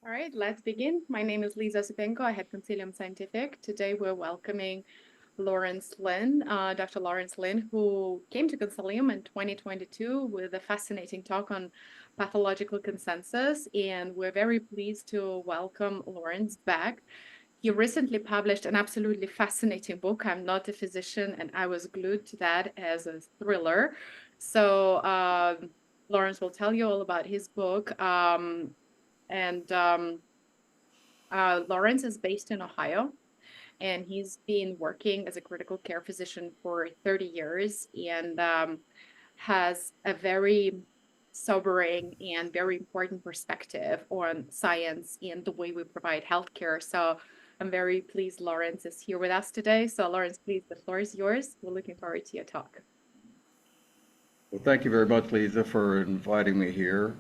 All right, let's begin. My name is Lisa Supenko. I head Consilium Scientific. Today we're welcoming Dr. Lawrence Lynn, who came to Consilium in 2022 with a fascinating talk on pathological consensus. And we're very pleased to welcome Lawrence back. He recently published an absolutely fascinating book. I'm not a physician, and I was glued to that as a thriller. So Lawrence will tell you all about his book. And Lawrence is based in Ohio, and he's been working as a critical care physician for 30 years and has a very sobering and very important perspective on science and the way we provide healthcare. So I'm very pleased Lawrence is here with us today. So Lawrence, please, the floor is yours. We're looking forward to your talk. Well, thank you very much, Lisa, for inviting me here.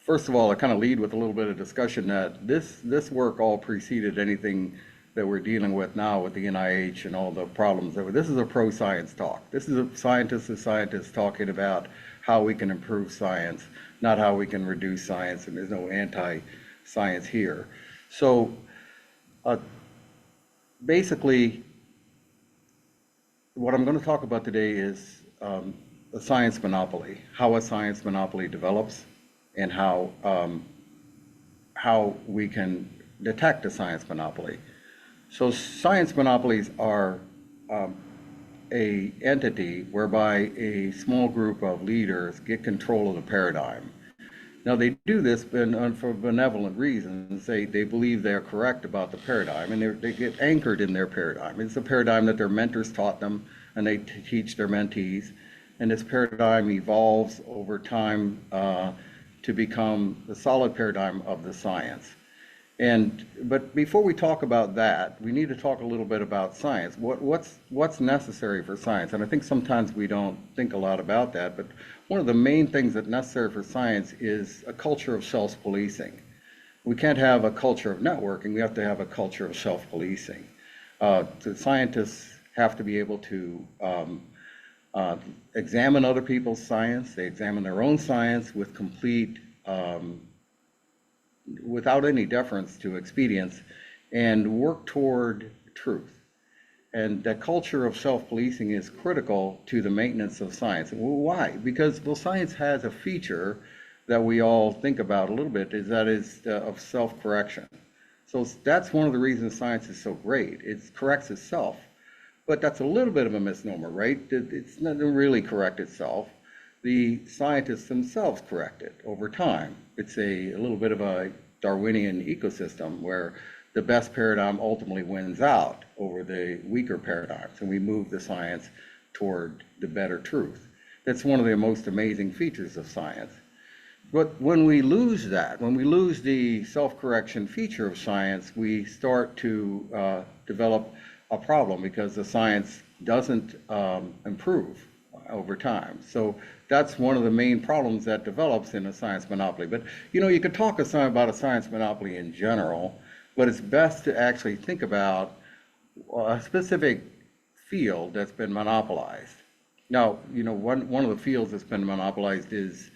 First of all, I kind of lead with a little bit of discussion that this work all preceded anything that we're dealing with now with the NIH and all the problems. This is a pro-science talk. This is a scientists talking about how we can improve science, not how we can reduce science, and there's no anti-science here. So basically, what I'm going to talk about today is a science monopoly, how a science monopoly develops, and how we can detect a science monopoly. So science monopolies are a entity whereby a small group of leaders get control of the paradigm. Now they do this for benevolent reasons. They believe they're correct about the paradigm, and they get anchored in their paradigm. It's a paradigm that their mentors taught them, and they teach their mentees. And this paradigm evolves over time to become the solid paradigm of the science. But before we talk about that, we need to talk a little bit about science. What's necessary for science? And I think sometimes we don't think a lot about that, but one of the main things that's necessary for science is a culture of self-policing. We can't have a culture of networking, we have to have a culture of self-policing. The scientists have to be able to examine other people's science. They examine their own science with without any deference to expedience, and work toward truth. And that culture of self-policing is critical to the maintenance of science. Why? Because, well, science has a feature that we all think about a little bit, is of self-correction. So that's one of the reasons science is so great. It corrects itself. But that's a little bit of a misnomer, right? It's not really correct itself. The scientists themselves correct it over time. It's a little bit of a Darwinian ecosystem where the best paradigm ultimately wins out over the weaker paradigms, and we move the science toward the better truth. That's one of the most amazing features of science. But when we lose that, when we lose the self-correction feature of science, we start to develop a problem because the science doesn't improve over time. So that's one of the main problems that develops in a science monopoly. But you could talk about a science monopoly in general, but it's best to actually think about a specific field that's been monopolized. Now, one of the fields that's been monopolized is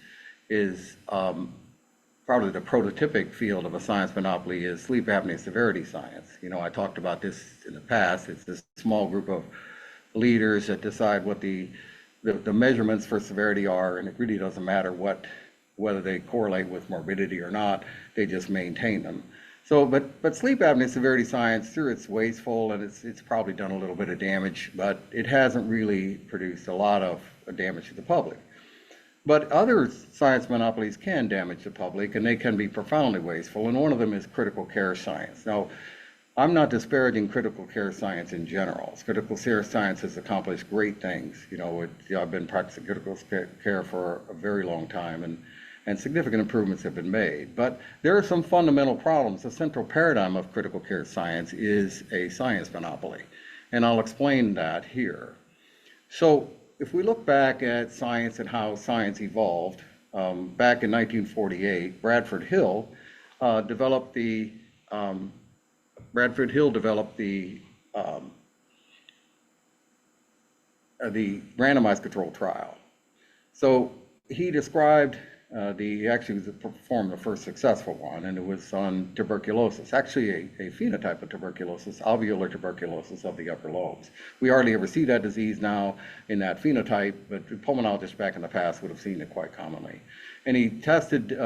probably the prototypic field of a science monopoly is sleep apnea severity science. I talked about this in the past. It's this small group of leaders that decide what the measurements for severity are, and it really doesn't matter whether they correlate with morbidity or not. They just maintain them. So, but sleep apnea severity science, through its wasteful, and it's probably done a little bit of damage, but it hasn't really produced a lot of damage to the public. But other science monopolies can damage the public, and they can be profoundly wasteful, and one of them is critical care science. Now, I'm not disparaging critical care science in general. Critical care science has accomplished great things. I've been practicing critical care for a very long time, and significant improvements have been made. But there are some fundamental problems. The central paradigm of critical care science is a science monopoly, and I'll explain that here. So if we look back at science and how science evolved, back in 1948, Bradford Hill developed the randomized control trial. So he described He actually performed the first successful one, and it was on tuberculosis, actually a phenotype of tuberculosis, alveolar tuberculosis of the upper lobes. We hardly ever see that disease now in that phenotype, but pulmonologists back in the past would have seen it quite commonly. And he tested in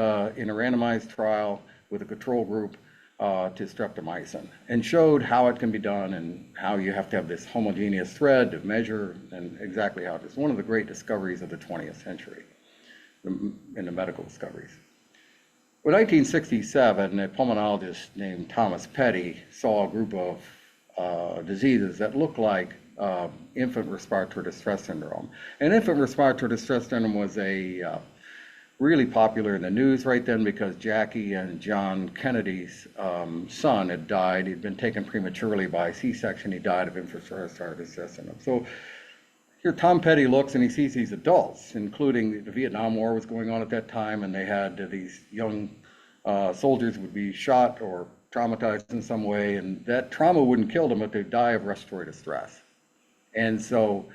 a randomized trial with a control group to streptomycin, and showed how it can be done and how you have to have this homogeneous thread to measure, and exactly how it is. One of the great discoveries of the 20th century in the medical discoveries. In 1967, a pulmonologist named Thomas Petty saw a group of diseases that looked like infant respiratory distress syndrome. And infant respiratory distress syndrome was a really popular in the news right then because Jackie and John Kennedy's son had died. He'd been taken prematurely by C-section. He died of infant respiratory distress syndrome. So here Tom Petty looks and he sees these adults, including the Vietnam War was going on at that time, and they had these young soldiers would be shot or traumatized in some way, and that trauma wouldn't kill them, but they'd die of respiratory distress. And so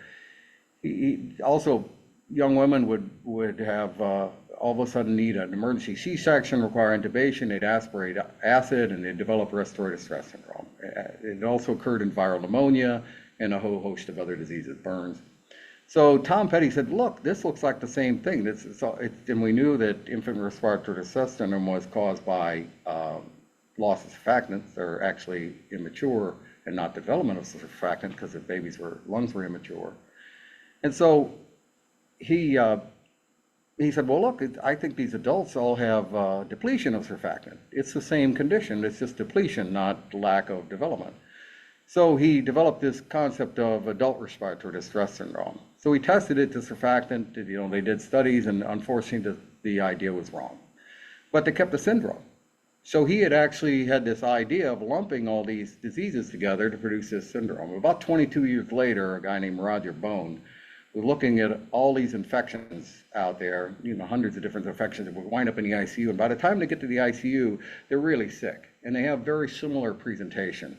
he also, young women would have all of a sudden need an emergency C-section, require intubation, they'd aspirate acid, and they'd develop respiratory distress syndrome. It also occurred in viral pneumonia and a whole host of other diseases, burns. So Tom Petty said, look, this looks like the same thing. And we knew that infant respiratory distress syndrome was caused by loss of surfactants. They're actually immature and not development of surfactant because the baby's lungs were immature. And so he said, well, look, I think these adults all have depletion of surfactant. It's the same condition. It's just depletion, not lack of development. So he developed this concept of adult respiratory distress syndrome. So he tested it to surfactant. They did studies, and unfortunately, the idea was wrong. But they kept the syndrome. So he had actually had this idea of lumping all these diseases together to produce this syndrome. About 22 years later, a guy named Roger Bone was looking at all these infections out there, hundreds of different infections that would wind up in the ICU. And by the time they get to the ICU, they're really sick. And they have very similar presentation.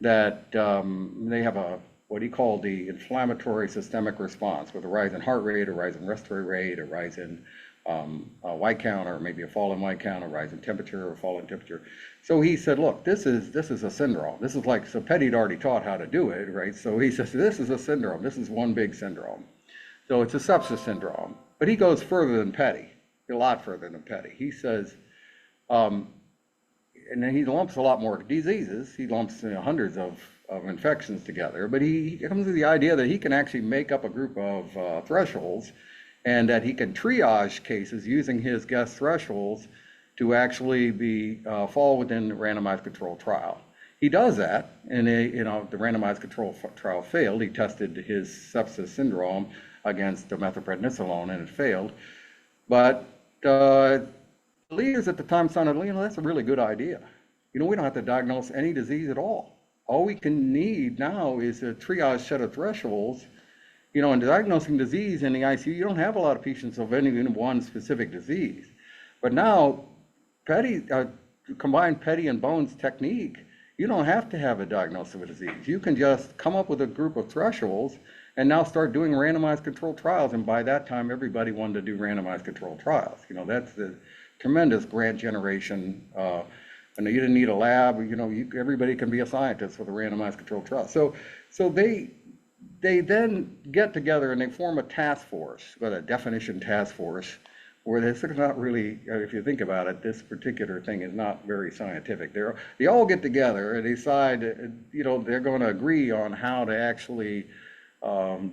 That they have what he called the inflammatory systemic response, with a rise in heart rate, a rise in respiratory rate, a rise in white count, or maybe a fall in white count, a rise in temperature, or a fall in temperature. So he said, look, this is a syndrome. This is like, so Petty had already taught how to do it, right? So he says, this is a syndrome. This is one big syndrome. So it's a sepsis syndrome. But he goes further than Petty, a lot further than Petty. He says, and then he lumps a lot more diseases. He lumps hundreds of infections together, but he comes to the idea that he can actually make up a group of thresholds, and that he can triage cases using his guess thresholds to actually fall within the randomized control trial. He does that, and the randomized control trial failed. He tested his sepsis syndrome against methylprednisolone, and it failed. But leaders at the time sounded, that's a really good idea. We don't have to diagnose any disease at all. All we can need now is a triage set of thresholds. In diagnosing disease in the ICU, you don't have a lot of patients of any one specific disease. But now, combine Petty and Bone's technique, you don't have to have a diagnosis of a disease. You can just come up with a group of thresholds and now start doing randomized controlled trials. And by that time, everybody wanted to do randomized controlled trials. That's the tremendous grant generation. And you didn't need a lab. Everybody can be a scientist with a randomized controlled trial. So they then get together and they form a task force, a definition task force, where this is not really, if you think about it, this particular thing is not very scientific. They all get together and decide, they're going to agree on how to actually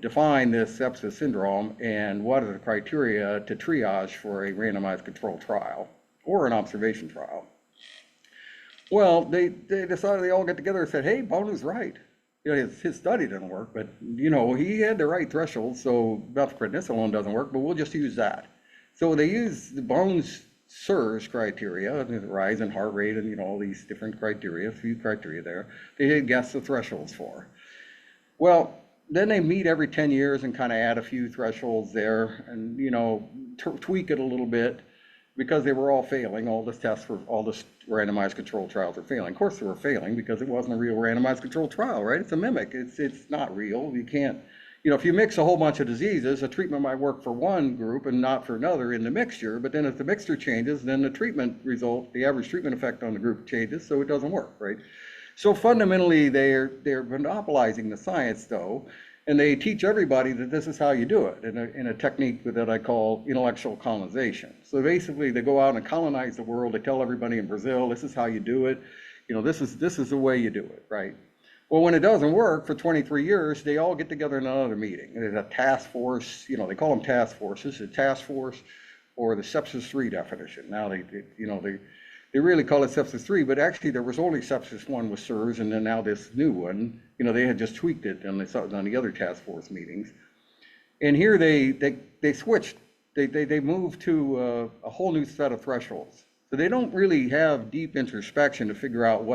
define this sepsis syndrome and what are the criteria to triage for a randomized controlled trial or an observation trial. Well, they decided, they all get together and said, hey, Bone is right. His study didn't work, but he had the right threshold, so methylprednisolone doesn't work, but we'll just use that. So they used the Bone's SIRS criteria, the rise in heart rate, and all these different criteria, a few criteria there. They had guessed the thresholds for. Well, then they meet every 10 years and kind of add a few thresholds there, and tweak it a little bit, because they were all failing. All this tests for all this randomized controlled trials are failing. Of course they were failing because it wasn't a real randomized controlled trial, right? It's a mimic. It's not real. You can't if you mix a whole bunch of diseases, a treatment might work for one group and not for another in the mixture. But then if the mixture changes, then the treatment result, the average treatment effect on the group changes, so it doesn't work, right? So fundamentally, they're monopolizing the science, though, and they teach everybody that this is how you do it in a technique that I call intellectual colonization. So basically, they go out and colonize the world. They tell everybody in Brazil, this is how you do it. This is the way you do it, right? Well, when it doesn't work for 23 years, they all get together in another meeting. There's a task force, they call them task forces, a task force or the sepsis 3 definition. Now they really call it sepsis 3, but actually there was only sepsis 1 with SIRS, and then now this new one, they had just tweaked it and they saw it on the other task force meetings. And here they switched, they moved to a whole new set of thresholds. So they don't really have deep introspection to figure out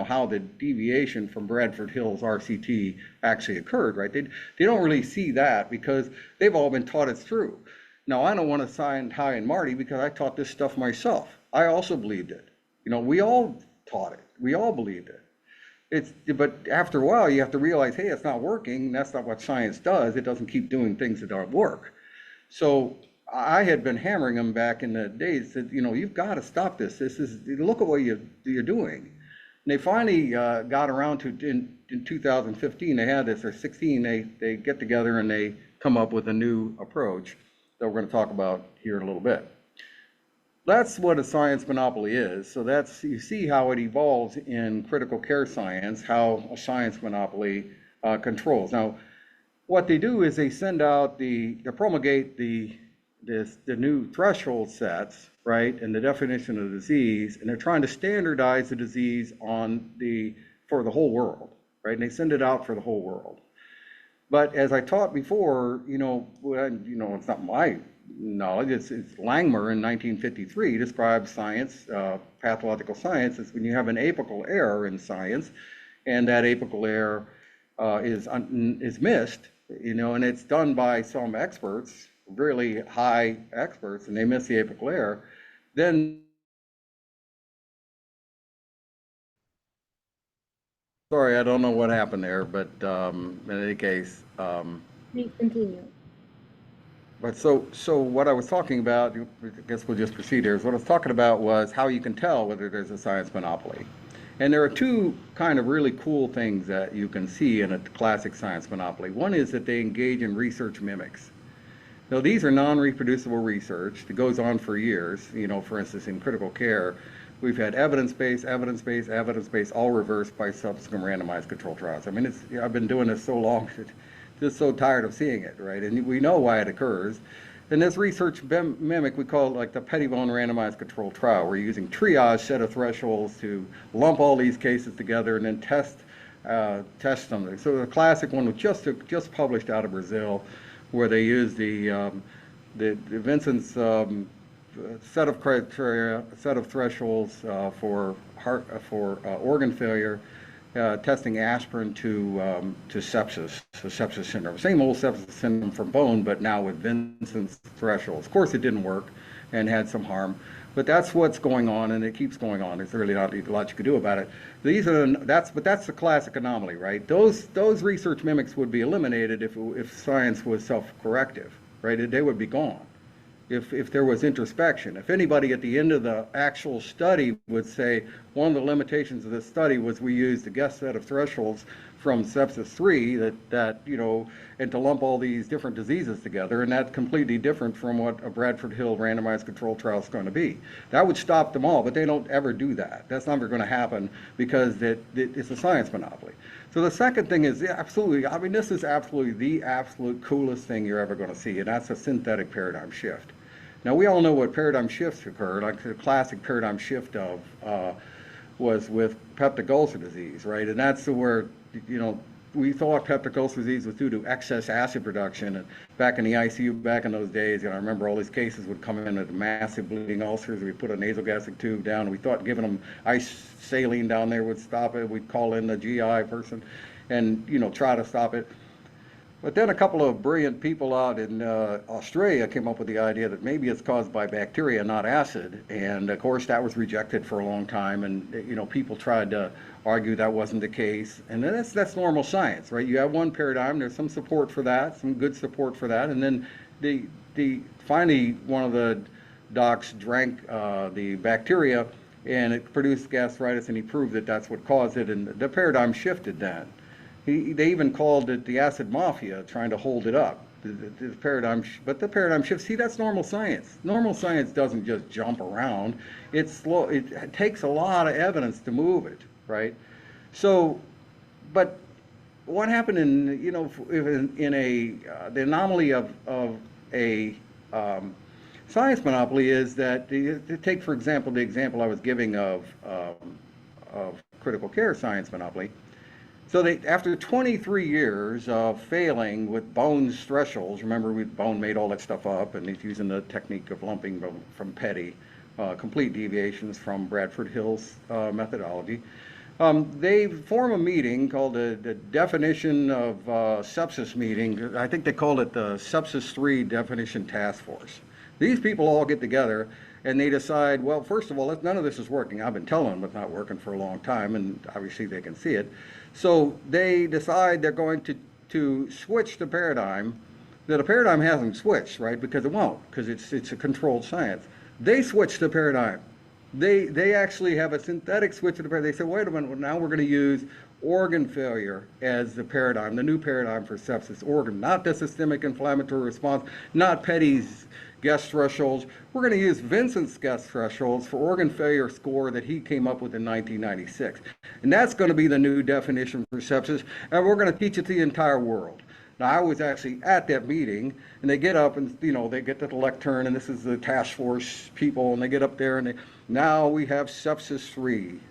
how the deviation from Bradford Hill's RCT actually occurred, right? They don't really see that because they've all been taught it's true. Now, I don't want to sign Ty and Marty because I taught this stuff myself. I also believed it. We all taught it. We all believed it. But after a while, you have to realize, hey, it's not working. That's not what science does. It doesn't keep doing things that don't work. So I had been hammering them back in the days that, you've got to stop this. Look at what you're doing. And they finally got around to, in 2015, they had this, or 16, they get together and they come up with a new approach that we're going to talk about here in a little bit. That's what a science monopoly is. So you see how it evolves in critical care science, how a science monopoly controls. Now, what they do is they send out they promulgate the new threshold sets, right, and the definition of the disease, and they're trying to standardize the disease for the whole world, right? And they send it out for the whole world. But as I taught before, it's not my knowledge. It's Langmuir in 1953 describes science, pathological science, as when you have an apical error in science, and that apical error is missed, and it's done by some experts, really high experts, and they miss the apical error, then, sorry, I don't know what happened there, but in any case, Please continue. but so what I was talking about, I guess we'll just proceed here, is what I was talking about was how you can tell whether there's a science monopoly. And there are two kind of really cool things that you can see in a classic science monopoly. One is that they engage in research mimics. Now, these are non-reproducible research that goes on for years. For instance, in critical care, we've had evidence-based, evidence-based, evidence-based, all reversed by subsequent randomized control trials. I mean, I've been doing this so long, just so tired of seeing it, right? And we know why it occurs. And this research mimic, we call it like the Pettibone randomized control trial. We're using triage set of thresholds to lump all these cases together and then test them. So the classic one was just published out of Brazil, where they use the Vincent's set of criteria, set of thresholds for organ failure, testing aspirin to sepsis, so sepsis syndrome. Same old sepsis syndrome for bone, but now with Vincent's thresholds. Of course, it didn't work and had some harm, but that's what's going on, and it keeps going on. There's really not a lot you could do about it. That's the classic anomaly, right? Those research mimics would be eliminated if science was self-corrective, right? They would be gone if there was introspection. If anybody at the end of the actual study would say, one of the limitations of this study was we used a guess set of thresholds from sepsis 3 and to lump all these different diseases together, and that's completely different from what a Bradford Hill randomized control trial is going to be. That would stop them all, but they don't ever do that. That's never going to happen because it's a science monopoly. So the second thing is, this is absolutely the absolute coolest thing you're ever going to see, and that's a synthetic paradigm shift. Now, we all know what paradigm shifts occur. Like the classic paradigm shift was with peptic ulcer disease, right? And that's where, we thought peptic ulcer disease was due to excess acid production. And back in the ICU, back in those days, I remember all these cases would come in with massive bleeding ulcers. We put a nasogastric tube down. And we thought giving them ice saline down there would stop it. We'd call in the GI person and, try to stop it. But then a couple of brilliant people out in Australia came up with the idea that maybe it's caused by bacteria, not acid. And of course, that was rejected for a long time. And people tried to argue that wasn't the case. And then that's normal science, right? You have one paradigm. There's some support for that, some good support for that. And then the finally one of the docs drank the bacteria, and it produced gastritis, and he proved that that's what caused it. And the paradigm shifted then. They even called it the acid mafia, trying to hold it up. The paradigm, but the paradigm shift. See, that's normal science. Normal science doesn't just jump around. It's slow. It takes a lot of evidence to move it, right? So, but what happened in the anomaly of a science monopoly is that take for example the example I was giving of critical care science monopoly. So after 23 years of failing with Bone's thresholds, remember Bone made all that stuff up, and he's using the technique of lumping from Petty, complete deviations from Bradford Hill's methodology. They form a meeting called the Definition of Sepsis meeting. I think they called it the Sepsis 3 Definition Task Force. These people all get together and they decide, well, first of all, none of this is working. I've been telling them it's not working for a long time, and obviously they can see it. So they decide they're going to switch the paradigm. The paradigm hasn't switched, right? Because it won't, because it's a controlled science. They switch the paradigm. They actually have a synthetic switch to the paradigm. They say, wait a minute, well, now we're going to use organ failure as the paradigm, the new paradigm for sepsis. Organ, not the systemic inflammatory response, not Petty's guess thresholds. We're going to use Vincent's guess thresholds for organ failure score that he came up with in 1996. And that's going to be the new definition for sepsis, and we're going to teach it to the entire world. Now, I was actually at that meeting, and they get up and, they get to the lectern, and this is the task force people, and they get up there, and now we have sepsis 3.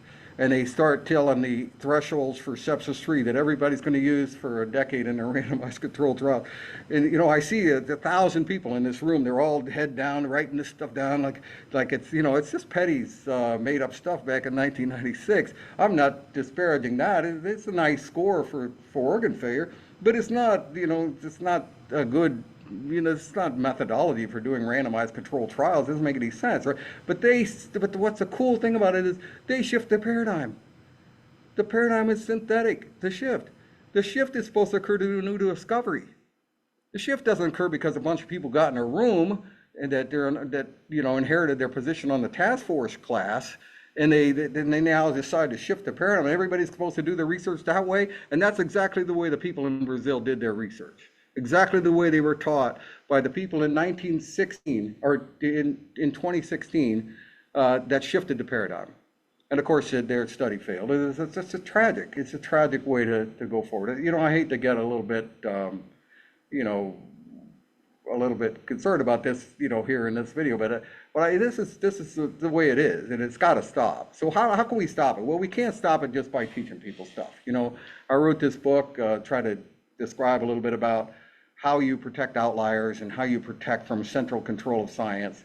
And they start telling the thresholds for sepsis 3 that everybody's going to use for a decade in their randomized controlled trial. And, I see 1,000 people in this room. They're all head down, writing this stuff down like it's, it's just Petty's made up stuff back in 1996. I'm not disparaging that. It's a nice score for organ failure, but it's not, it's not a good, it's not methodology for doing randomized controlled trials. It doesn't make any sense, right? But what's the cool thing about it is they shift the paradigm. The paradigm is synthetic. The shift is supposed to occur to a new discovery. The shift doesn't occur because a bunch of people got in a room and that inherited their position on the task force class, and they now decide to shift the paradigm. Everybody's supposed to do their research that way, and that's exactly the way the people in Brazil did their research. Exactly the way they were taught by the people in 1916 or in 2016 that shifted the paradigm. And of course, their study failed. It's a tragic way to go forward. I hate to get a little bit, a little bit concerned about this, here in this video, but this is the way it is, and it's got to stop. So how can we stop it? Well, we can't stop it just by teaching people stuff. I wrote this book, try to describe a little bit about how you protect outliers and how you protect from central control of science.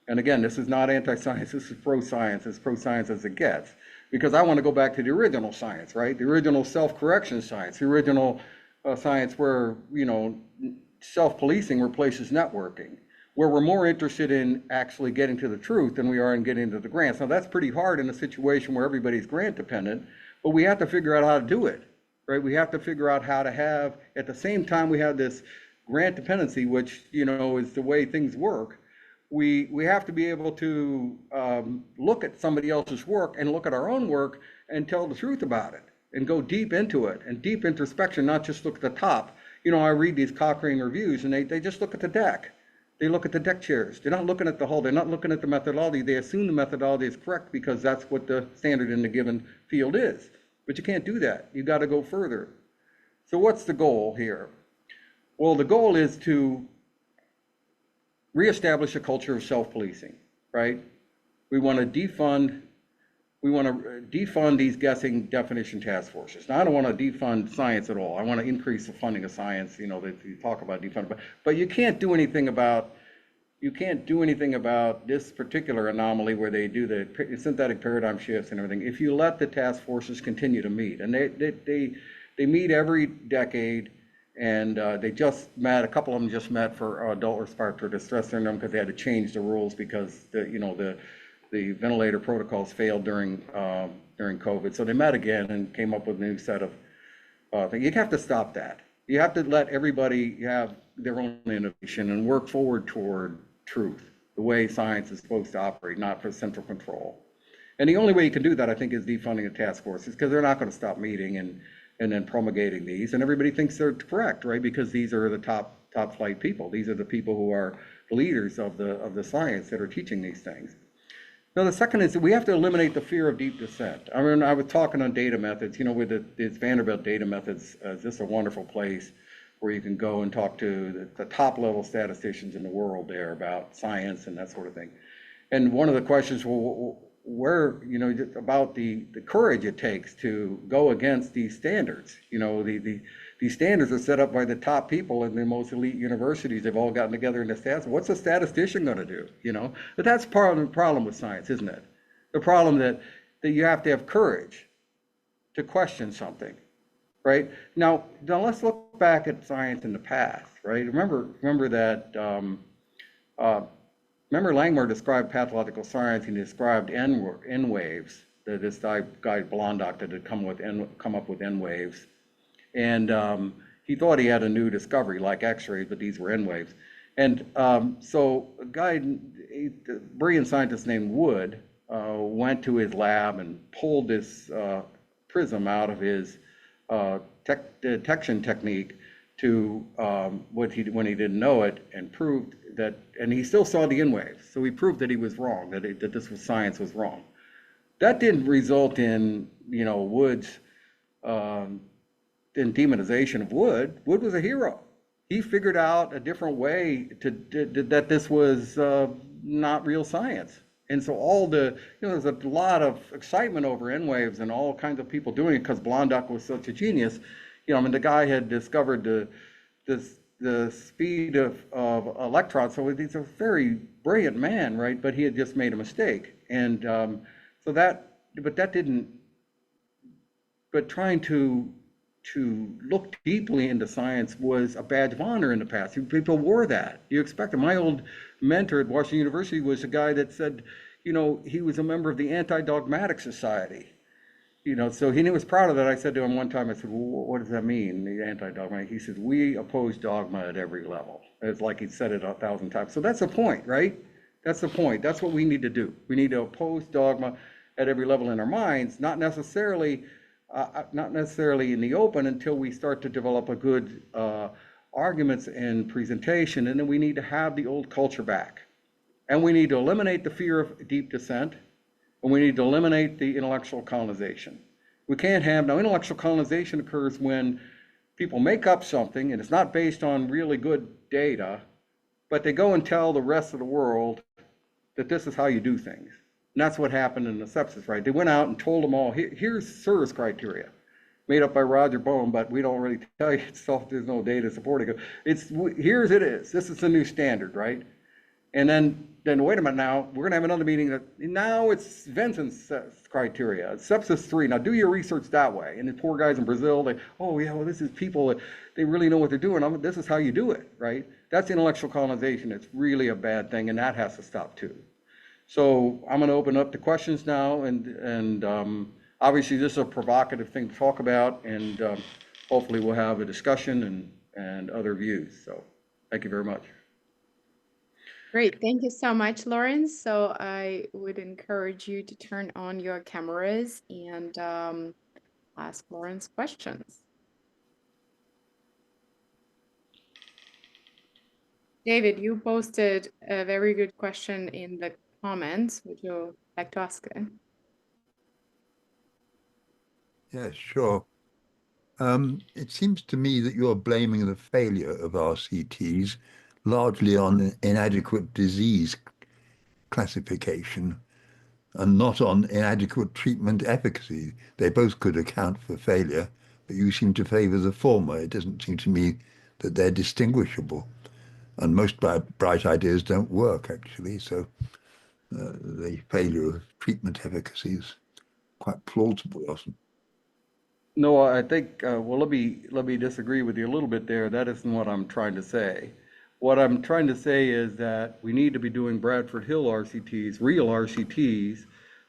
And again, this is not anti-science, this is pro-science, as pro-science as it gets. Because I want to go back to the original science, right? The original self-correction science, the original science where, self-policing replaces networking, where we're more interested in actually getting to the truth than we are in getting to the grants. Now that's pretty hard in a situation where everybody's grant dependent, but we have to figure out how to do it. Right, we have to figure out how to have, at the same time we have this grant dependency, which, is the way things work. We have to be able to look at somebody else's work and look at our own work and tell the truth about it and go deep into it, and deep introspection, not just look at the top. I read these Cochrane reviews and they just look at the deck. They look at the deck chairs. They're not looking at the hull. They're not looking at the methodology. They assume the methodology is correct because that's what the standard in the given field is. But you can't do that. You got to go further. So what's the goal here? Well, the goal is to reestablish a culture of self-policing, right? We want to defund these guessing definition task forces. Now, I don't want to defund science at all. I want to increase the funding of science. That you talk about defund, but you can't do anything about this particular anomaly where they do the synthetic paradigm shifts and everything if you let the task forces continue to meet. And they meet every decade, And they just met, a couple of them just met for adult respiratory distress syndrome because they had to change the rules because the ventilator protocols failed during COVID. So they met again and came up with a new set of things. You have to stop that. You have to let everybody have their own innovation and work forward toward truth, the way science is supposed to operate, not for central control. And the only way you can do that, I think, is defunding the task forces because they're not going to stop meeting and then promulgating these. And everybody thinks they're correct, right? Because these are the top flight people. These are the people who are the leaders of the science that are teaching these things. Now, the second is that we have to eliminate the fear of deep descent. I mean, I was talking on data methods, with this Vanderbilt data methods, this is a wonderful place where you can go and talk to the top level statisticians in the world there about science and that sort of thing. And one of the questions, well, where, about the courage it takes to go against these standards. These standards are set up by the top people in the most elite universities. They've all gotten together in the stats. What's a statistician going to do? But that's part of the problem with science, isn't it? The problem that you have to have courage to question something, right? Now let's look back at science in the past, right? Remember that. Remember Langmuir described pathological science, and he described N waves. This guy Blondok that had come up with N waves. And he thought he had a new discovery like X-rays, but these were N waves. And so a guy, a brilliant scientist named Wood, went to his lab and pulled this prism out of his detection technique to when he didn't know it, and proved that, and he still saw the N waves. So he proved that he was wrong, that this was science was wrong. That didn't result in Wood's in demonization of Wood. Wood was a hero. He figured out a different way that this was not real science. And so all there's a lot of excitement over N waves and all kinds of people doing it because Blondok was such a genius. The guy had discovered the speed of electrons. So he's a very brilliant man, right? But he had just made a mistake. And but trying to look deeply into science was a badge of honor in the past. People wore that. You expect it. My old mentor at Washington University was a guy that said, he was a member of the Anti-Dogmatic Society. So he was proud of that. I said to him one time, I said, well, what does that mean, the anti-dogmatic? He said, we oppose dogma at every level. It's like he said it 1,000 times. So that's the point, right? That's the point. That's what we need to do. We need to oppose dogma at every level in our minds, not necessarily in the open until we start to develop a good arguments and presentation. And then we need to have the old culture back. And we need to eliminate the fear of deep descent. And we need to eliminate the intellectual colonization. We can't have, now intellectual colonization occurs when people make up something and it's not based on really good data, but they go and tell the rest of the world that this is how you do things. And that's what happened in the sepsis, right? They went out and told them all, here's SIRS criteria, made up by Roger Bowen, but we don't really tell you itself, there's no data supporting it. Here's it is, this is the new standard, right? And then wait a minute now, we're gonna have another meeting that now it's Vincent's criteria, it's sepsis 3. Now do your research that way. And the poor guys in Brazil, this is people that they really know what they're doing. This is how you do it, right? That's intellectual colonization. It's really a bad thing, and that has to stop too. So I'm gonna open up to questions now, and obviously this is a provocative thing to talk about, and hopefully we'll have a discussion and other views. So thank you very much. Great. Thank you so much, Lawrence. So I would encourage you to turn on your cameras and ask Lawrence questions. David, you posted a very good question in the comments. Would you like to ask it? Yes, sure. It seems to me that you're blaming the failure of RCTs largely on inadequate disease classification and not on inadequate treatment efficacy. They both could account for failure, but you seem to favor the former. It doesn't seem to me that they're distinguishable. And most bright ideas don't work, actually. So the failure of treatment efficacy is quite plausible often. No, I think, well, let me disagree with you a little bit there. That isn't what I'm trying to say. What I'm trying to say is that we need to be doing Bradford Hill RCTs, real RCTs,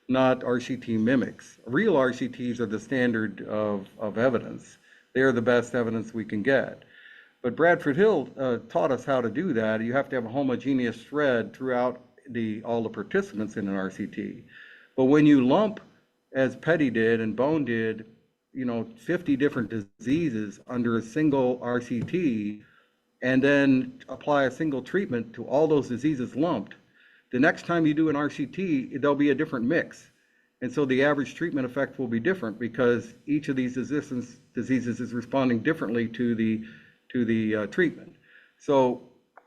not RCT mimics. Real RCTs are the standard of evidence. They are the best evidence we can get. But Bradford Hill taught us how to do that. You have to have a homogeneous thread throughout all the participants in an RCT. But when you lump, as Petty did and Bone did, 50 different diseases under a single RCT, and then apply a single treatment to all those diseases lumped, the next time you do an RCT, there'll be a different mix. And so the average treatment effect will be different because each of these diseases is responding differently to the treatment. So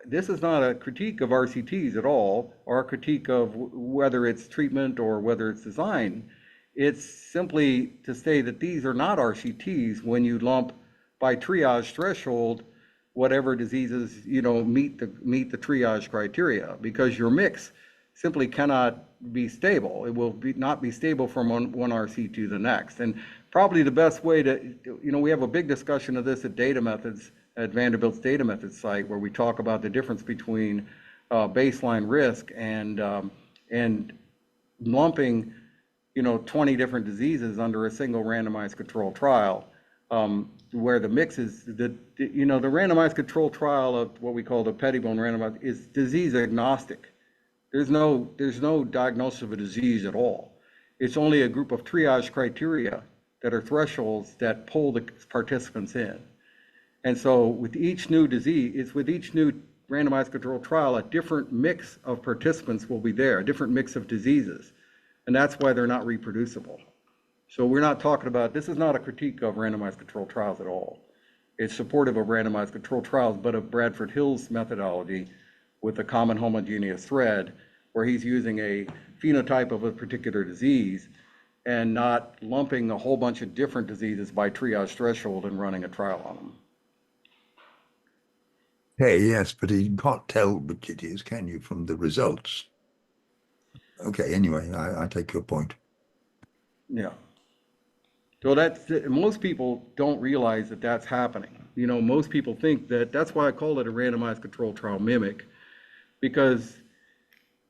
this is not a critique of RCTs at all, or a critique of whether it's treatment or whether it's design. It's simply to say that these are not RCTs when you lump by triage threshold whatever diseases meet the triage criteria, because your mix simply cannot be stable. It will not be stable from one RC to the next. And probably the best way to, we have a big discussion of this at Data Methods, at Vanderbilt's Data Methods site, where we talk about the difference between baseline risk and lumping 20 different diseases under a single randomized control trial, where the mix is the randomized control trial of what we call the Pettibone randomized is disease agnostic. There's no diagnosis of a disease at all. It's only a group of triage criteria that are thresholds that pull the participants in. And so with each new disease, with each new randomized control trial, a different mix of participants will be there, a different mix of diseases. And that's why they're not reproducible. So we're not talking about, this is not a critique of randomized control trials at all. It's supportive of randomized control trials, but of Bradford Hill's methodology with a common homogeneous thread, where he's using a phenotype of a particular disease and not lumping a whole bunch of different diseases by triage threshold and running a trial on them. Hey, yes, but you can't tell which it is, can you, from the results? Okay, anyway, I take your point. Yeah. So most people don't realize that that's happening. Most people think that's why I call it a randomized control trial mimic, because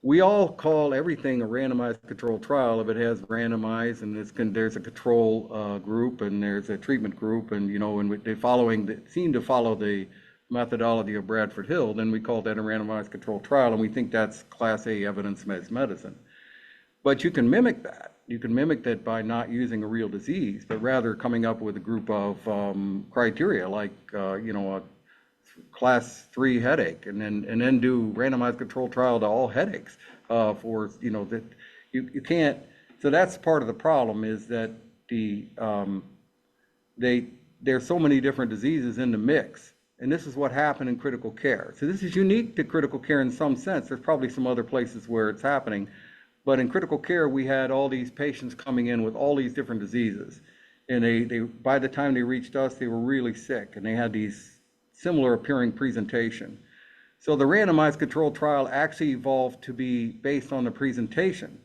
we all call everything a randomized control trial if it has randomized and there's a control group and there's a treatment group, and and they seem to follow the methodology of Bradford Hill, then we call that a randomized control trial, and we think that's Class A evidence-based medicine. But you can mimic that. You can mimic that by not using a real disease, but rather coming up with a group of criteria, like a class 3 headache, and then do randomized control trial to all headaches for that you can't. So that's part of the problem, is that there's so many different diseases in the mix. And this is what happened in critical care. So this is unique to critical care in some sense. There's probably some other places where it's happening. But in critical care, we had all these patients coming in with all these different diseases. And they by the time they reached us, they were really sick, and they had these similar appearing presentation. So the randomized control trial actually evolved to be based on the presentation,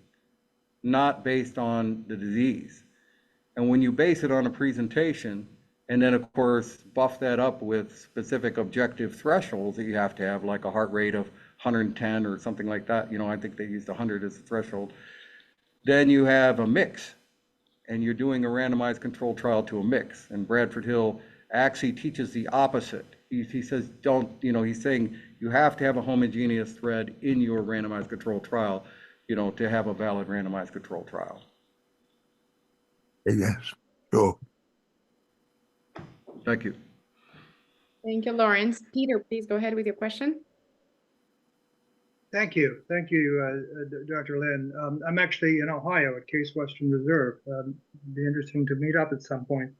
not based on the disease. And when you base it on a presentation, and then of course buff that up with specific objective thresholds that you have to have, like a heart rate of 110 or something like that, I think they used 100 as a threshold, then you have a mix, and you're doing a randomized control trial to a mix. And Bradford Hill actually teaches the opposite. He says, he's saying you have to have a homogeneous thread in your randomized control trial, to have a valid randomized control trial. Yes, sure. Thank you. Thank you, Lawrence. Peter, please go ahead with your question. Thank you, Dr. Lynn. I'm actually in Ohio at Case Western Reserve. Be interesting to meet up at some point.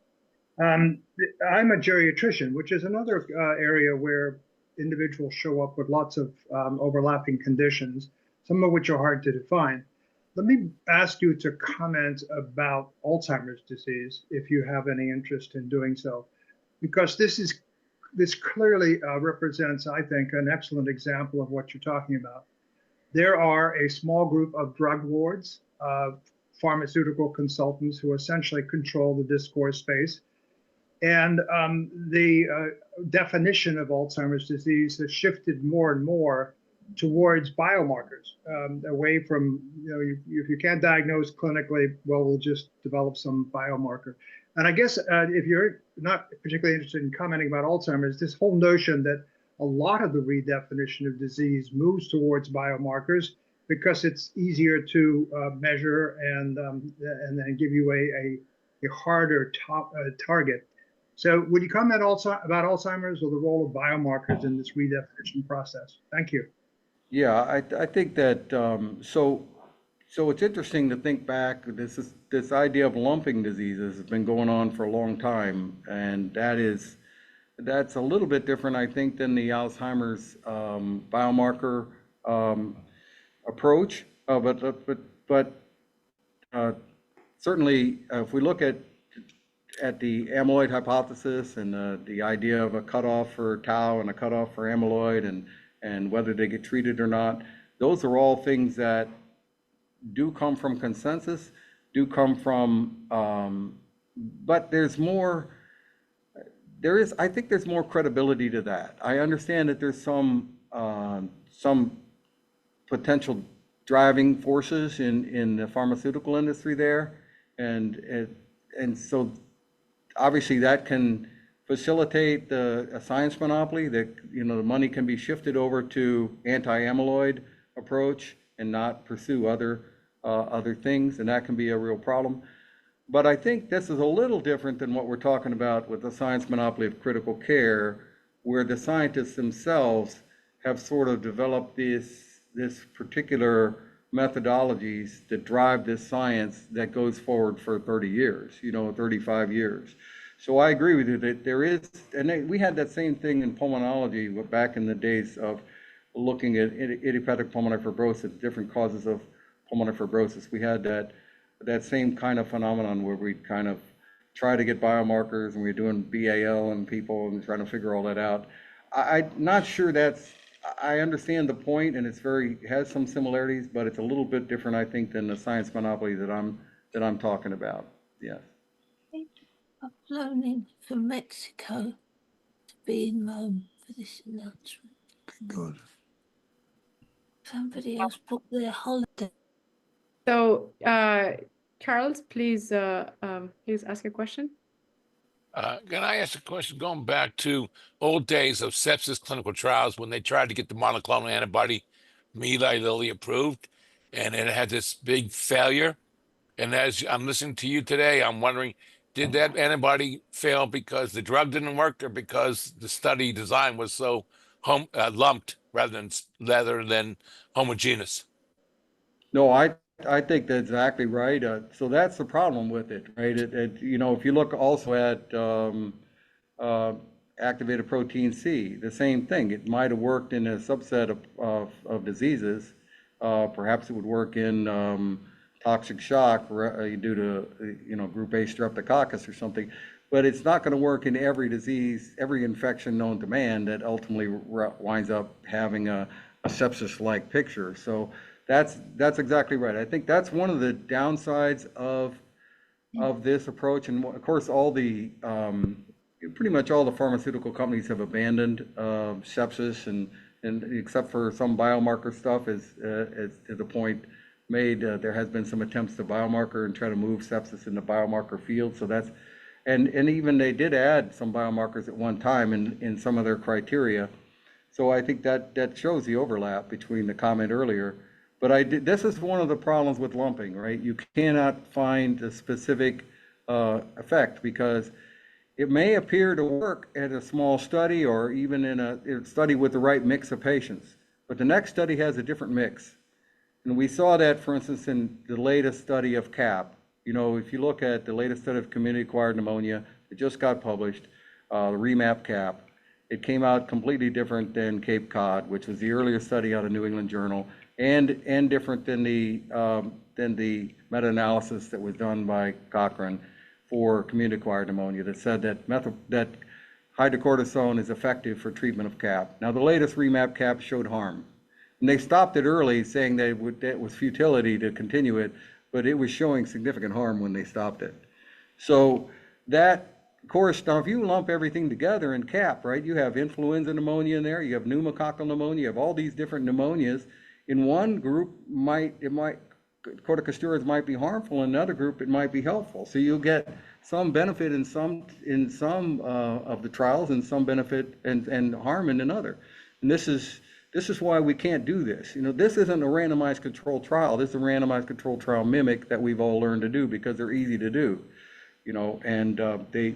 I'm a geriatrician, which is another area where individuals show up with lots of overlapping conditions, some of which are hard to define. Let me ask you to comment about Alzheimer's disease, if you have any interest in doing so, because this clearly represents, I think, an excellent example of what you're talking about. There are a small group of drug lords pharmaceutical consultants who essentially control the discourse space. And the definition of Alzheimer's disease has shifted more and more towards biomarkers, away from, if you can't diagnose clinically, well, we'll just develop some biomarker. And I guess if you're not particularly interested in commenting about Alzheimer's, this whole notion that a lot of the redefinition of disease moves towards biomarkers because it's easier to measure and then give you a harder target. So would you comment also about Alzheimer's or the role of biomarkers in this redefinition process? Thank you. Yeah, I think that so it's interesting to think back. This idea of lumping diseases has been going on for a long time, and that's a little bit different, I think, than the Alzheimer's biomarker approach. But certainly, if we look at the amyloid hypothesis and the idea of a cutoff for tau and a cutoff for amyloid and whether they get treated or not, those are all things that do come from consensus, do come from, but I think there's more credibility to that. I understand that there's some potential driving forces in the pharmaceutical industry there, and so obviously that can facilitate a science monopoly, that the money can be shifted over to anti-amyloid approach and not pursue other things, and that can be a real problem. But I think this is a little different than what we're talking about with the science monopoly of critical care, where the scientists themselves have sort of developed this particular methodologies that drive this science that goes forward for 30 years, 35 years. So I agree with you that there is, and we had that same thing in pulmonology back in the days of looking at idiopathic pulmonary fibrosis, different causes of pulmonary fibrosis. We had that same kind of phenomenon where we kind of try to get biomarkers, and we're doing BAL in people and trying to figure all that out. I'm not sure I understand the point, and has some similarities, but it's a little bit different, I think, than the science monopoly that I'm talking about. Yes. I've flown in from Mexico to be in Rome for this announcement. Good. Somebody else booked their holiday. So, Charles, please ask a question. Can I ask a question going back to old days of sepsis clinical trials when they tried to get the monoclonal antibody from Eli Lilly approved, and it had this big failure? And as I'm listening to you today, I'm wondering, did that antibody fail because the drug didn't work, or because the study design was so lumped rather than homogeneous? No, I think that's exactly right. So that's the problem with it, right? If you look also at activated protein C, the same thing. It might have worked in a subset of diseases. Perhaps it would work in toxic shock due to group A streptococcus or something, but it's not going to work in every disease, every infection known to man that ultimately winds up having a sepsis-like picture. So that's exactly right. I think that's one of the downsides of this approach, and of course pretty much all the pharmaceutical companies have abandoned sepsis, and except for some biomarker stuff, as the point made, there has been some attempts to biomarker and try to move sepsis in the biomarker field. So that's, and even they did add some biomarkers at one time in some of their criteria. So I think that shows the overlap between the comment earlier. But this is one of the problems with lumping, right? You cannot find a specific effect, because it may appear to work at a small study or even in a study with the right mix of patients, but the next study has a different mix. And we saw that, for instance, in the latest study of CAP. If you look at the latest study of community-acquired pneumonia, it just got published, the REMAP CAP. It came out completely different than Cape Cod, which was the earlier study out of New England Journal, and different than the meta-analysis that was done by Cochrane for community-acquired pneumonia that said that hydrocortisone is effective for treatment of CAP. Now, the latest REMAP CAP showed harm, and they stopped it early, saying that it was futility to continue it. but it was showing significant harm when they stopped it. So that, of course, now if you lump everything together in CAP, right, you have influenza pneumonia in there, you have pneumococcal pneumonia, you have all these different pneumonias. In one group, corticosteroids might be harmful. In another group, it might be helpful. So you'll get some benefit in some of the trials, and some benefit and harm in another. And this is why we can't do this. You know, this isn't a randomized controlled trial. This is a randomized controlled trial mimic that we've all learned to do because they're easy to do. You know, and they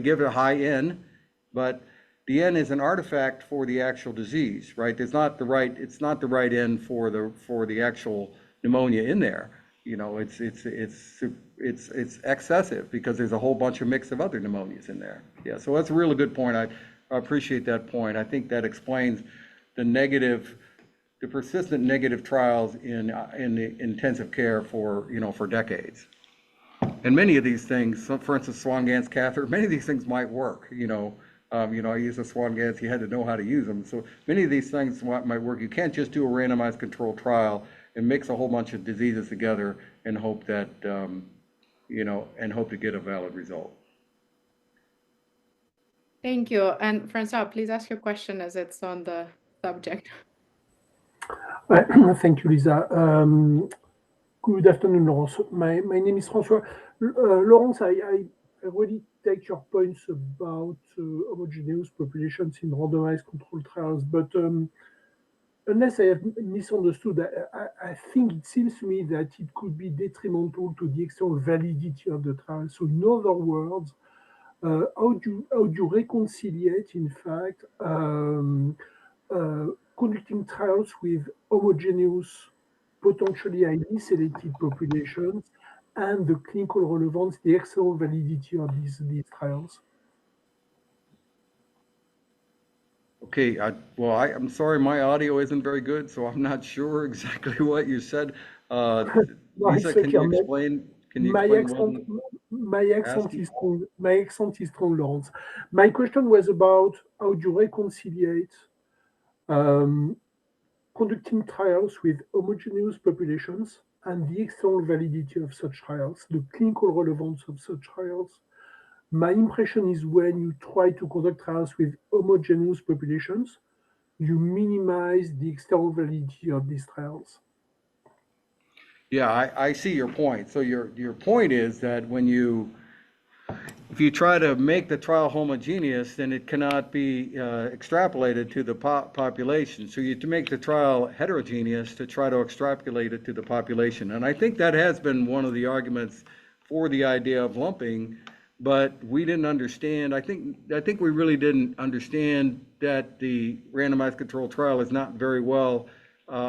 give it a high N, but the N is an artifact for the actual disease, right? It's not the right N for the actual pneumonia in there. You know, it's excessive because there's a whole bunch of mix of other pneumonias in there. Yeah, so that's a really good point. I appreciate that point. I think that explains the persistent negative trials in the intensive care for decades. And many of these things, for instance, Swan-Ganz catheter, many of these things might work. I use a Swan-Ganz, you had to know how to use them. So many of these things might work. You can't just do a randomized controlled trial and mix a whole bunch of diseases together and hope that, and hope to get a valid result. Thank you. And Francois, please ask your question as it's on the subject. Thank you, Lisa. Good afternoon, Laurence. My name is Francois. Laurence, I already take your points about homogeneous populations in randomized controlled trials, but unless I have misunderstood, I think it seems to me that it could be detrimental to the external validity of the trial. So in other words, how do you reconciliate, in fact, conducting trials with homogeneous, potentially highly selected populations and the clinical relevance, the external validity of these trials? Okay, I'm sorry, my audio isn't very good, so I'm not sure exactly what you said. Lisa, can you explain? My accent is strong. My accent is strong, Laurence. My question was about how do you reconciliate conducting trials with homogeneous populations and the external validity of such trials, the clinical relevance of such trials. My impression is when you try to conduct trials with homogeneous populations, you minimize the external validity of these trials. Yeah, I see your point. So your point is that if you try to make the trial homogeneous, then it cannot be extrapolated to the population. So you have to make the trial heterogeneous to try to extrapolate it to the population. And I think that has been one of the arguments for the idea of lumping, but we didn't understand. I think we really didn't understand that the randomized controlled trial is not very well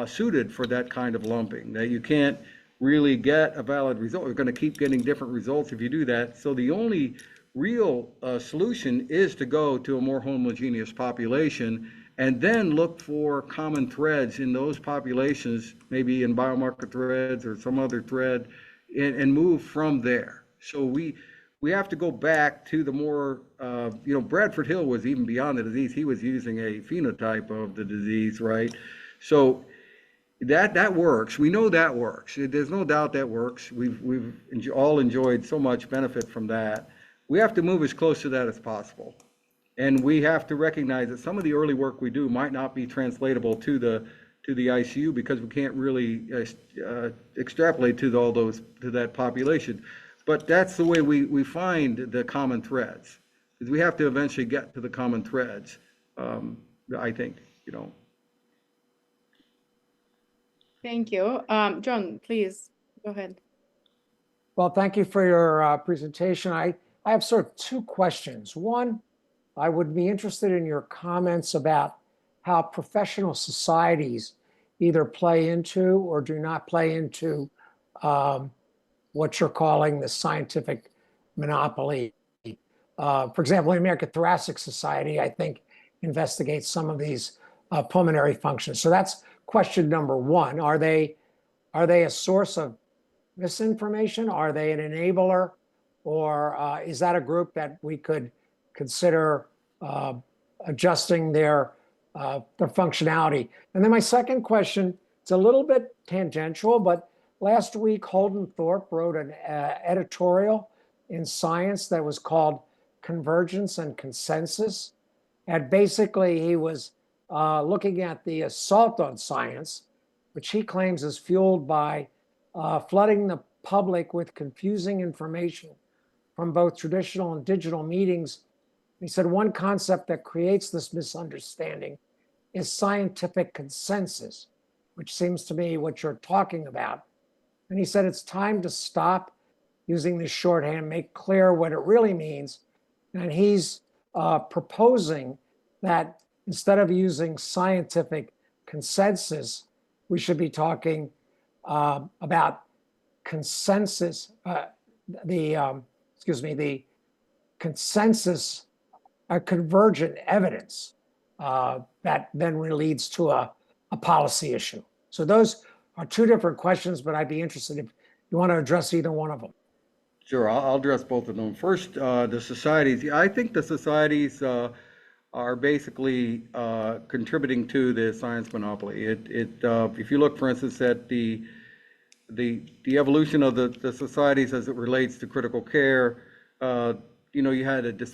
suited for that kind of lumping, that you can't really get a valid result. You're going to keep getting different results if you do that. So the only real solution is to go to a more homogeneous population and then look for common threads in those populations, maybe in biomarker threads or some other thread, and move from there. So we have to go back to the more, Bradford Hill was even beyond the disease. He was using a phenotype of the disease, right? So that works. We know that works. There's no doubt that works. We've all enjoyed so much benefit from that. We have to move as close to that as possible. And we have to recognize that some of the early work we do might not be translatable to the ICU because we can't really extrapolate to that population. But that's the way we find the common threads, because we have to eventually get to the common threads, I think, Thank you. John, please go ahead. Well, thank you for your presentation. I have sort of two questions. One, I would be interested in your comments about how professional societies either play into or do not play into what you're calling the scientific monopoly. For example, the American Thoracic Society, I think, investigates some of these pulmonary functions. So that's question number one. Are they a source of misinformation? Are they an enabler? Or is that a group that we could consider adjusting their functionality? And then my second question, it's a little bit tangential, but last week, Holden Thorpe wrote an editorial in Science that was called Convergence and Consensus. And basically, he was looking at the assault on science, which he claims is fueled by flooding the public with confusing information from both traditional and digital meetings. He said one concept that creates this misunderstanding is scientific consensus, which seems to me what you're talking about. And he said it's time to stop using this shorthand, make clear what it really means. And he's proposing that instead of using scientific consensus, we should be talking about consensus, the consensus, convergent evidence that then leads to a policy issue. So those are two different questions, but I'd be interested if you want to address either one of them. Sure, I'll address both of them. First, the societies. I think the societies are basically contributing to the science monopoly. If you look, for instance, at the evolution of the societies as it relates to critical care, you had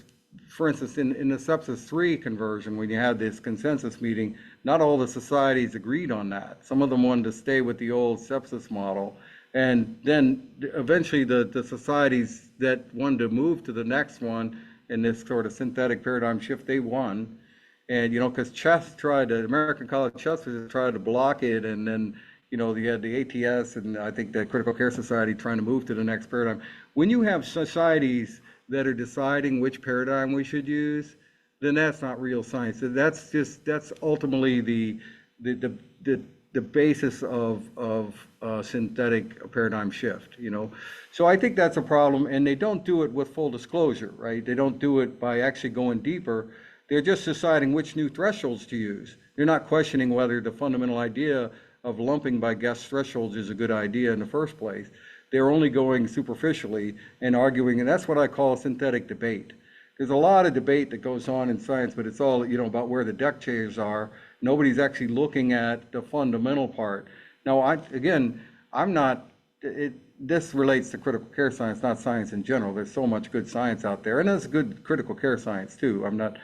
for instance, in the sepsis 3 conversion, when you had this consensus meeting, not all the societies agreed on that. Some of them wanted to stay with the old sepsis model. And then eventually the societies that wanted to move to the next one in this sort of synthetic paradigm shift, they won. And, because the American College of Chess tried to block it. And then, you had the ATS and I think the Critical Care Society trying to move to the next paradigm. When you have societies that are deciding which paradigm we should use, then that's not real science. That's ultimately the basis of synthetic paradigm shift, So I think that's a problem, and they don't do it with full disclosure, right? They don't do it by actually going deeper. They're just deciding which new thresholds to use. They're not questioning whether the fundamental idea of lumping by guess thresholds is a good idea in the first place. They're only going superficially and arguing, and that's what I call synthetic debate. There's a lot of debate that goes on in science, but it's all, about where the deck chairs are. Nobody's actually looking at the fundamental part. Now, this relates to critical care science, not science in general. There's so much good science out there, and there's good critical care science too. I'm not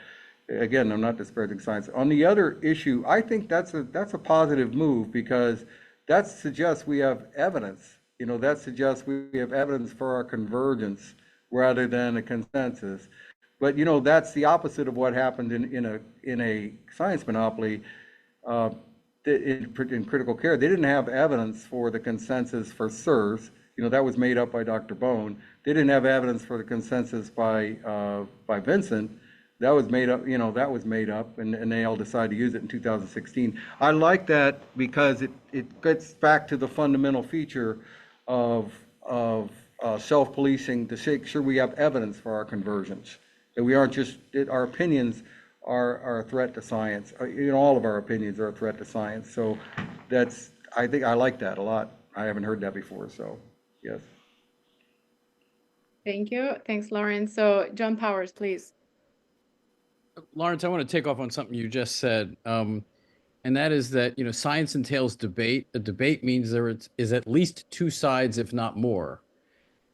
disparaging science. On the other issue, I think that's a positive move because that suggests we have evidence. That suggests we have evidence for our convergence rather than a consensus. But that's the opposite of what happened in a science monopoly. In critical care, they didn't have evidence for the consensus for SIRS. That was made up by Dr. Bone. They didn't have evidence for the consensus by Vincent. That was made up. That was made up, and they all decided to use it in 2016. I like that because it gets back to the fundamental feature of self-policing to make sure we have evidence for our convergence. That we aren't just, our opinions are a threat to science. All of our opinions are a threat to science. So I think I like that a lot. I haven't heard that before, so yes. Thank you. Thanks, Lawrence. So John Powers, please. Lawrence, I want to take off on something you just said. And that is that, science entails debate. A debate means there is at least two sides, if not more.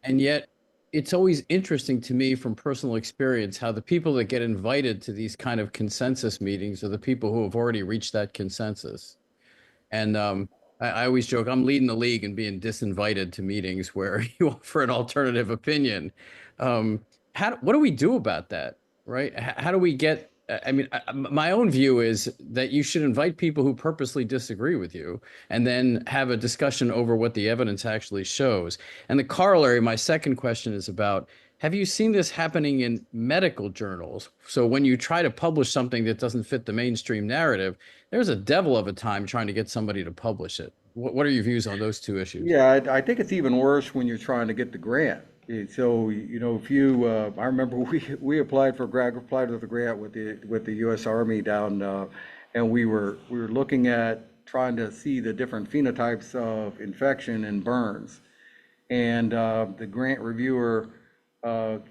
And yet it's always interesting to me from personal experience how the people that get invited to these kind of consensus meetings are the people who have already reached that consensus. And I always joke, I'm leading the league in being disinvited to meetings where you offer an alternative opinion. What do we do about that, right? How do we get, my own view is that you should invite people who purposely disagree with you and then have a discussion over what the evidence actually shows. And the corollary, my second question is about, have you seen this happening in medical journals? So when you try to publish something that doesn't fit the mainstream narrative, there's a devil of a time trying to get somebody to publish it. What are your views on those two issues? Yeah, I think it's even worse when you're trying to get the grant. So, if you, I remember we applied for the grant with the U.S. Army down, and we were looking at trying to see the different phenotypes of infection and burns. And the grant reviewer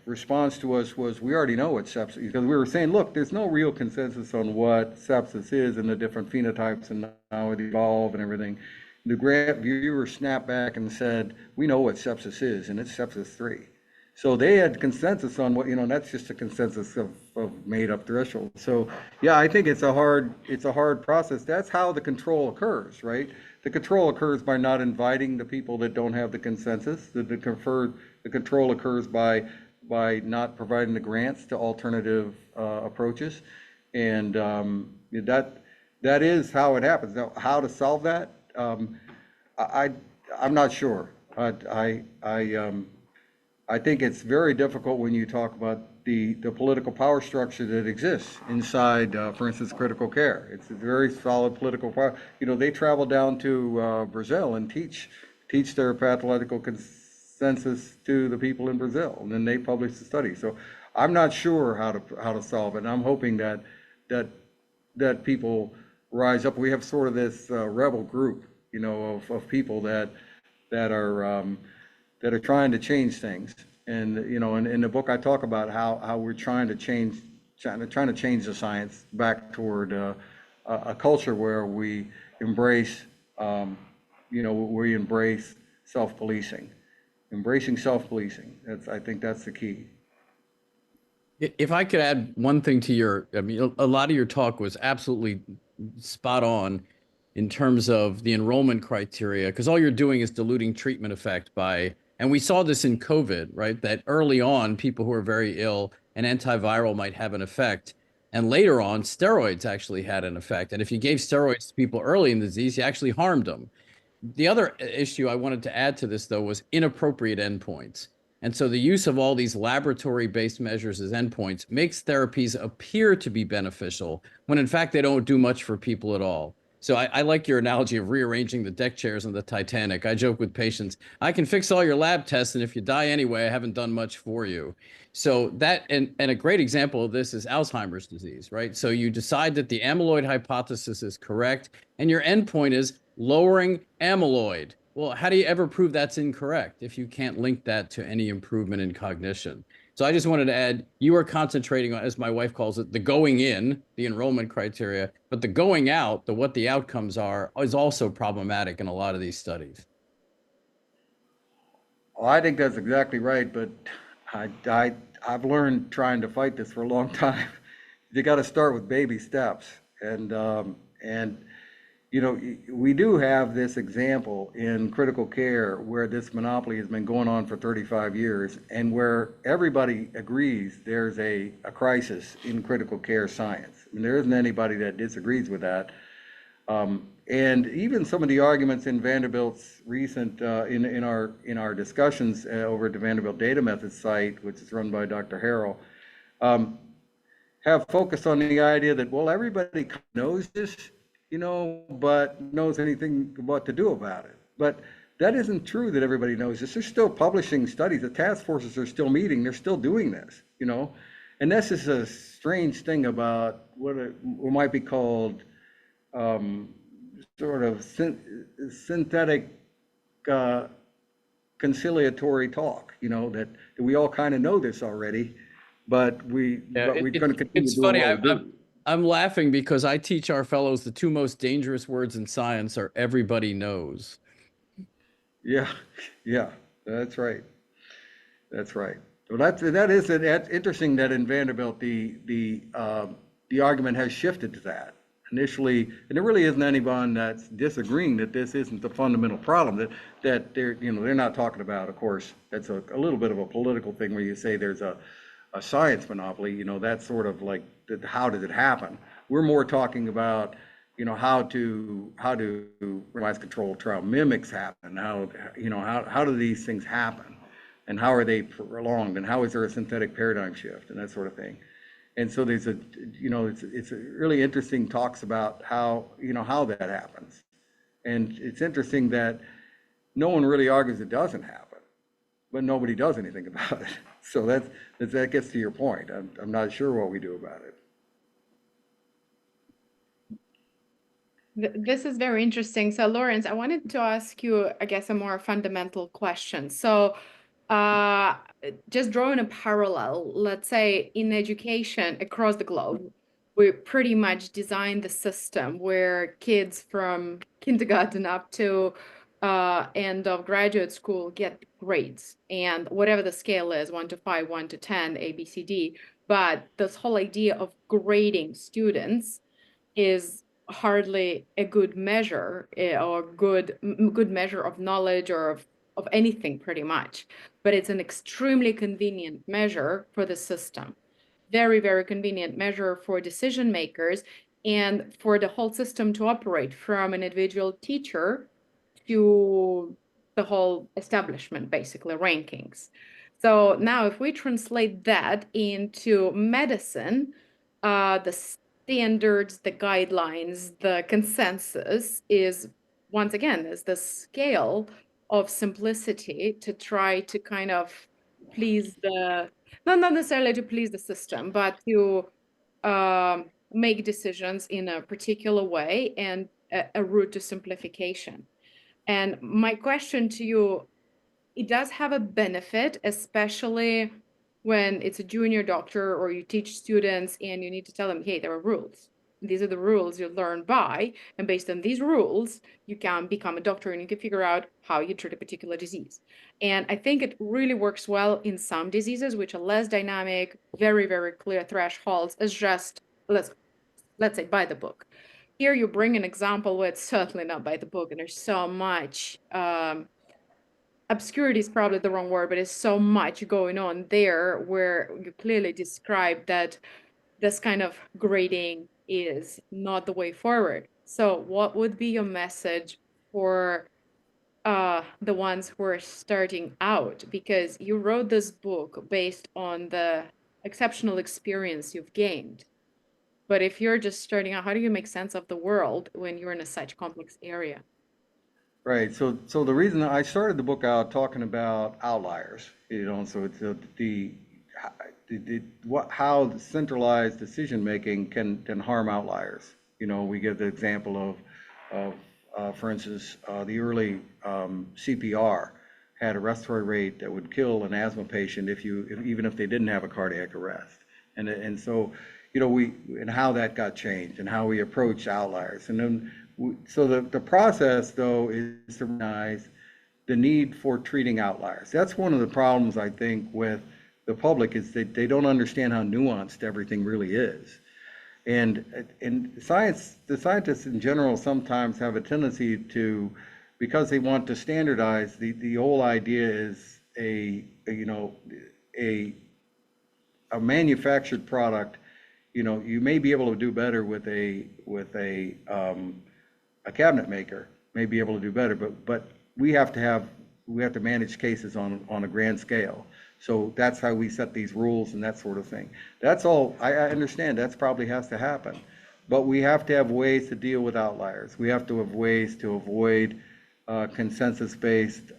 response to us was, we already know what sepsis is, because we were saying, look, there's no real consensus on what sepsis is and the different phenotypes and how it evolve and everything. The grant viewer snapped back and said, we know what sepsis is, and it's sepsis 3. So they had consensus on what, that's just a consensus of made up thresholds. So yeah, I think it's a hard process. That's how the control occurs, right? The control occurs by not inviting the people that don't have the consensus. The control occurs by not providing the grants to alternative approaches. And that is how it happens. Now, how to solve that? I'm not sure. I think it's very difficult when you talk about the political power structure that exists inside, for instance, critical care. It's a very solid political power. They travel down to Brazil and teach their pathological consensus to the people in Brazil, and then they publish the study. So I'm not sure how to solve it. And I'm hoping that people rise up. We have sort of this rebel group, of people that are trying to change things. And in the book I talk about how we're trying to change the science back toward a culture where we embrace self-policing. Embracing self-policing. I think that's the key. If I could add one thing to a lot of your talk was absolutely spot on in terms of the enrollment criteria, because all you're doing is diluting treatment effect and we saw this in COVID, right? That early on, people who are very ill, an antiviral might have an effect. And later on, steroids actually had an effect. And if you gave steroids to people early in the disease, you actually harmed them. The other issue I wanted to add to this, though, was inappropriate endpoints. And so the use of all these laboratory-based measures as endpoints makes therapies appear to be beneficial when in fact they don't do much for people at all. So I like your analogy of rearranging the deck chairs on the Titanic. I joke with patients, I can fix all your lab tests, and if you die anyway, I haven't done much for you. So that, and a great example of this is Alzheimer's disease, right? So you decide that the amyloid hypothesis is correct, and your endpoint is lowering amyloid. Well, how do you ever prove that's incorrect if you can't link that to any improvement in cognition? So I just wanted to add, you are concentrating on, as my wife calls it, the going in, the enrollment criteria, but the going out, what the outcomes are, is also problematic in a lot of these studies. Well, I think that's exactly right, but I've learned trying to fight this for a long time. You got to start with baby steps, and we do have this example in critical care where this monopoly has been going on for 35 years and where everybody agrees there's a crisis in critical care science. I mean, there isn't anybody that disagrees with that. And even some of the arguments in Vanderbilt's recent, in our discussions over at the Vanderbilt Data Methods site, which is run by Dr. Harrell, have focused on the idea that, well, everybody knows this, but knows anything what to do about it. But that isn't true that everybody knows this. They're still publishing studies. The task forces are still meeting. They're still doing this, And this is a strange thing about what might be called sort of synthetic conciliatory talk, that we all kind of know this already, but we're going to continue. It's funny. I'm laughing because I teach our fellows the two most dangerous words in science are everybody knows. Yeah, that's right. That's right. Well, that's interesting that in Vanderbilt the argument has shifted to that. Initially, and there really isn't anyone that's disagreeing that this isn't the fundamental problem that they're not talking about. Of course, that's a little bit of a political thing where you say there's a science monopoly. That's sort of like how did it happen? We're more talking about how to randomized controlled trial mimics happen. How do these things happen, and how are they prolonged, and how is there a synthetic paradigm shift and that sort of thing. And so there's it's a really interesting talks about how that happens. And it's interesting that no one really argues it doesn't happen, but nobody does anything about it. So that gets to your point. I'm not sure what we do about it. This is very interesting. So Lawrence, I wanted to ask you, I guess, a more fundamental question. So just drawing a parallel, let's say in education across the globe, we pretty much designed the system where kids from kindergarten up to end of graduate school get grades, and whatever the scale is, 1 to 5, 1 to 10, A, B, C, D. But this whole idea of grading students is hardly a good measure or good measure of knowledge or of anything pretty much. But it's an extremely convenient measure for the system. Very, very convenient measure for decision makers and for the whole system to operate, from an individual teacher to the whole establishment, basically rankings. So now if we translate that into medicine, the standards, the guidelines, the consensus is, once again, is the scale of simplicity to try to kind of please not necessarily to please the system, but to make decisions in a particular way, and a route to simplification. And my question to you, it does have a benefit, especially when it's a junior doctor or you teach students and you need to tell them, hey, there are rules. These are the rules you learn by, and based on these rules, you can become a doctor and you can figure out how you treat a particular disease. And I think it really works well in some diseases which are less dynamic, very, very clear thresholds, as just, let's say, by the book. Here you bring an example where it's certainly not by the book, and there's so much obscurity is probably the wrong word, but there's so much going on there where you clearly describe that this kind of grading is not the way forward. So what would be your message for the ones who are starting out? Because you wrote this book based on the exceptional experience you've gained. But if you're just starting out, how do you make sense of the world when you're in a such complex area? Right. So the reason I started the book out talking about outliers, so it's how the centralized decision making can harm outliers. We give the example of for instance, the early CPR had a respiratory rate that would kill an asthma patient even if they didn't have a cardiac arrest, and so and how that got changed and how we approach outliers, and then. So the process, though, is to recognize the need for treating outliers. That's one of the problems, I think, with the public, is that they don't understand how nuanced everything really is. And the scientists in general sometimes have a tendency to, because they want to standardize, the whole idea is a manufactured product. You may be able to do better with a cabinet maker may be able to do better, but we have to manage cases on a grand scale. So that's how we set these rules and that sort of thing. That's all. I understand that's probably has to happen, but we have to have ways to deal with outliers. We have to have ways to avoid consensus-based,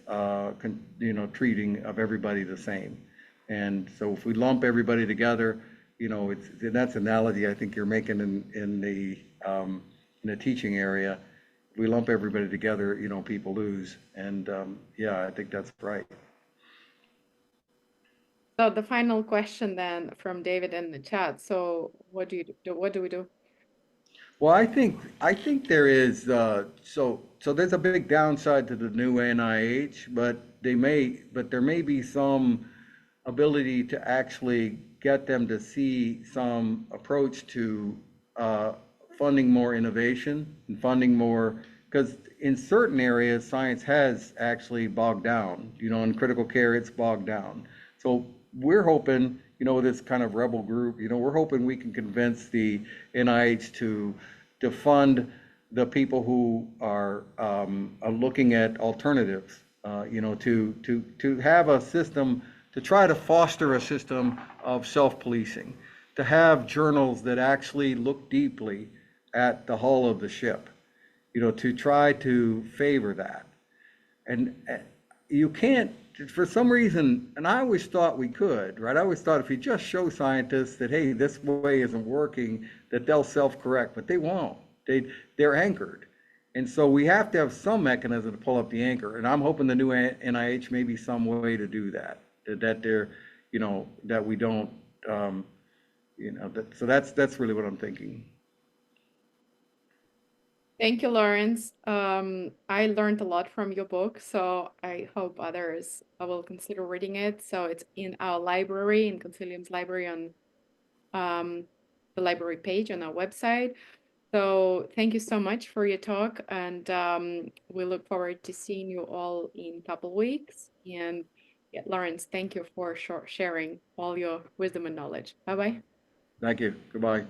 treating of everybody the same. And so if we lump everybody together, that's an analogy I think you're making in the teaching area. If we lump everybody together, people lose. And I think that's right. So the final question then from David in the chat. So what do you do? What do we do? Well, I think there is so there's a big downside to the new NIH, but there may be some ability to actually get them to see some approach to funding more innovation and funding more, because in certain areas science has actually bogged down. In critical care it's bogged down. So we're hoping, this kind of rebel group, we're hoping we can convince the NIH to fund the people who are looking at alternatives, to have a system, to try to foster a system of self-policing, to have journals that actually look deeply at the hull of the ship, to try to favor that. And you can't, for some reason, and I always thought we could, right? I always thought if you just show scientists that, hey, this way isn't working, that they'll self-correct, but they won't. They're anchored. And so we have to have some mechanism to pull up the anchor. And I'm hoping the new NIH may be some way to do that, that they're, that we don't, So that's really what I'm thinking. Thank you, Lawrence. I learned a lot from your book, so I hope others will consider reading it. So it's in our library, in Consilium's library, on the library page on our website. So thank you so much for your talk, and we look forward to seeing you all in a couple weeks. And yeah, Lawrence, thank you for sharing all your wisdom and knowledge. Bye-bye. Thank you. Goodbye.